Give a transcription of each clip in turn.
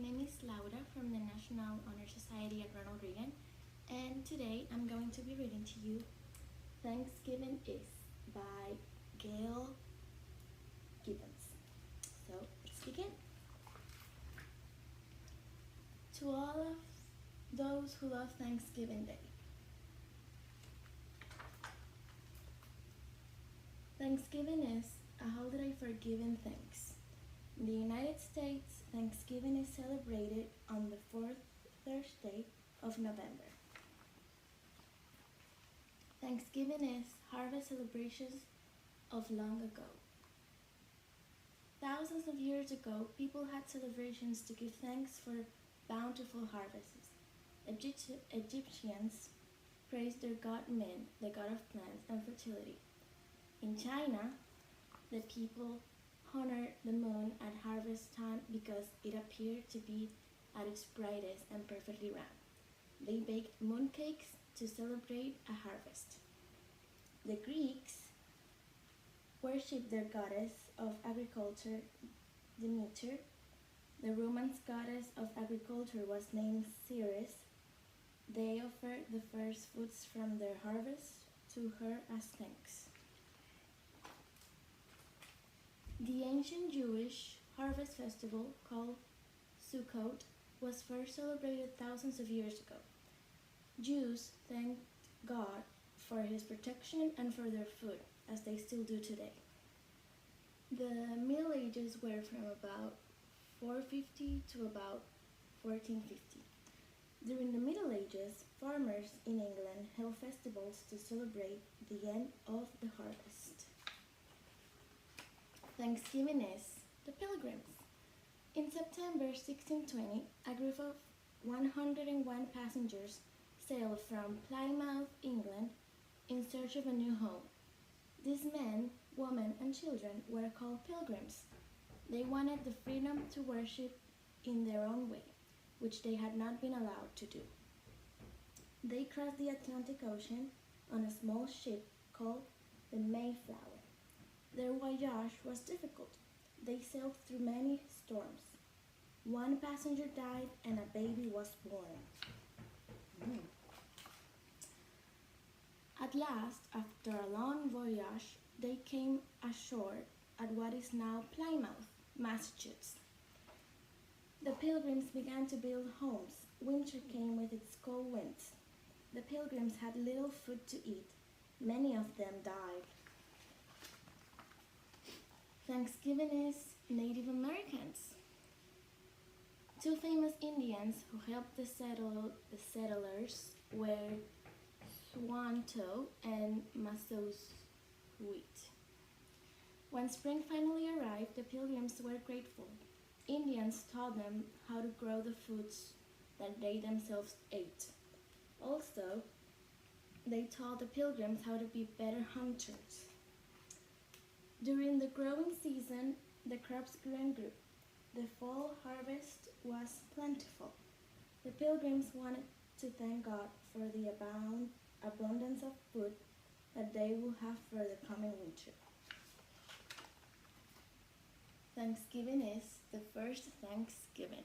name is Laura from the National Honor Society at Ronald Reagan, and today I'm going to be reading to you Thanksgiving Is by Gail Gibbons. So let's begin. To all of those who love Thanksgiving Day. Thanksgiving is a holiday for giving thanks. In the United States, Thanksgiving is celebrated on the fourth Thursday of November. Thanksgiving is harvest celebrations of long ago. Thousands of years ago, people had celebrations to give thanks for bountiful harvests. Egyptians praised their god Min, the god of plants and fertility. In China, the people honored the moon at harvest time because it appeared to be at its brightest and perfectly round. They baked mooncakes to celebrate a harvest. The Greeks worshipped their goddess of agriculture, Demeter. The Romans' goddess of agriculture was named Ceres. They offered the first fruits from their harvest to her as thanks. The ancient Jewish harvest festival, called Sukkot, was first celebrated thousands of years ago. Jews thanked God for his protection and for their food, as they still do today. The Middle Ages were from about 450 to about 1450. During the Middle Ages, farmers in England held festivals to celebrate the end of the harvest. Thanksgiving is the Pilgrims. In September 1620, a group of 101 passengers sailed from Plymouth, England, in search of a new home. These men, women, and children were called pilgrims. They wanted the freedom to worship in their own way, which they had not been allowed to do. They crossed the Atlantic Ocean on a small ship called the Mayflower. Their voyage was difficult. They sailed through many storms. One passenger died and a baby was born. At last, after a long voyage, they came ashore at what is now Plymouth, Massachusetts. The pilgrims began to build homes. Winter came with its cold winds. The pilgrims had little food to eat. Many of them died. Thanksgiving is Native Americans. Two famous Indians who helped the settlers were Swanto and Massasoit. When spring finally arrived, the pilgrims were grateful. Indians taught them how to grow the foods that they themselves ate. Also, they taught the pilgrims how to be better hunters. During the growing season, the crops grew and grew. The fall harvest was plentiful. The pilgrims wanted to thank God for the abundance of food that they will have for the coming winter. Thanksgiving is the first Thanksgiving.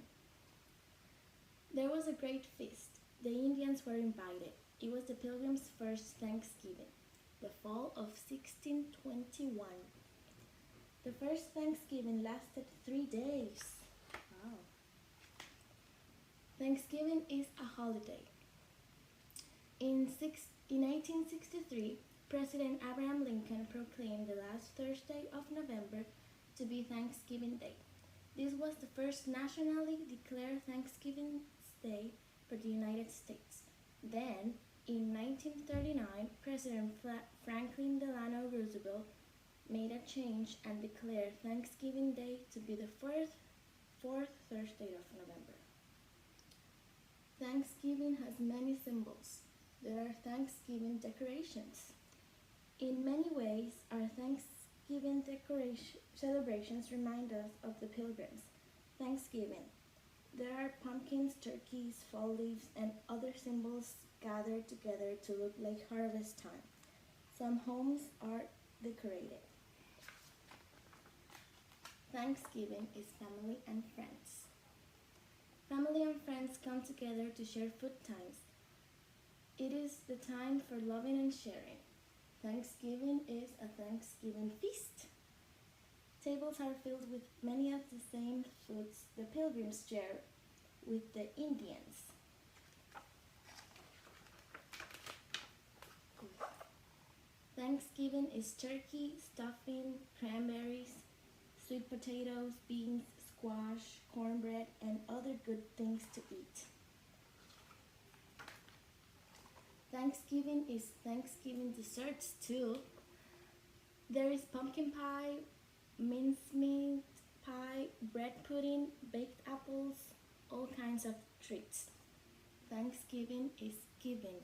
There was a great feast. The Indians were invited. It was the pilgrims' first Thanksgiving, the fall of 1621. The first Thanksgiving lasted 3 days. Wow. Thanksgiving is a holiday. In 1863, President Abraham Lincoln proclaimed the last Thursday of November to be Thanksgiving Day. This was the first nationally declared Thanksgiving Day for the United States. Then, in 1939, President Franklin Delano Roosevelt made a change and declared Thanksgiving Day to be the fourth Thursday of November. Thanksgiving has many symbols. There are Thanksgiving decorations. In many ways, our Thanksgiving celebrations remind us of the pilgrims. Thanksgiving. There are pumpkins, turkeys, fall leaves, and other symbols gathered together to look like harvest time. Some homes are decorated. Thanksgiving is family and friends. friends come together to share food times. It is the time for loving and sharing. Thanksgiving is a Thanksgiving feast. Tables are filled with many of the same foods the pilgrims share with the Indians. Thanksgiving is turkey, stuffing, cranberries, sweet potatoes, beans, squash, cornbread, and other good things to eat. Thanksgiving is Thanksgiving desserts too. There is pumpkin pie, mincemeat pie, bread pudding, baked apples, all kinds of treats. Thanksgiving is giving.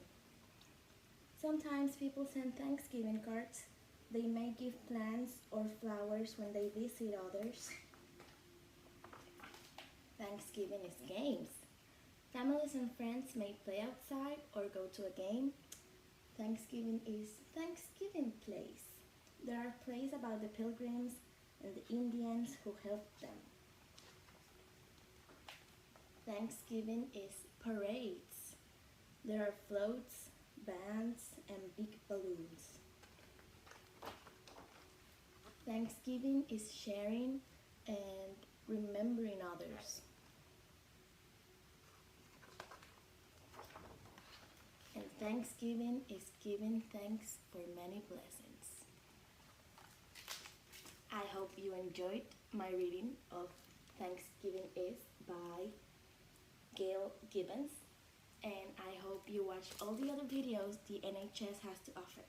Sometimes people send Thanksgiving cards. They may give plants or flowers when they visit others. Thanksgiving is games. Families and friends may play outside or go to a game. Thanksgiving is Thanksgiving plays. There are plays about the pilgrims and the Indians who helped them. Thanksgiving is parades. There are floats, bands, and big balloons. Thanksgiving is sharing and remembering others. And Thanksgiving is giving thanks for many blessings. I hope you enjoyed my reading of Thanksgiving Is by Gail Gibbons, and I hope you watch all the other videos the NHS has to offer.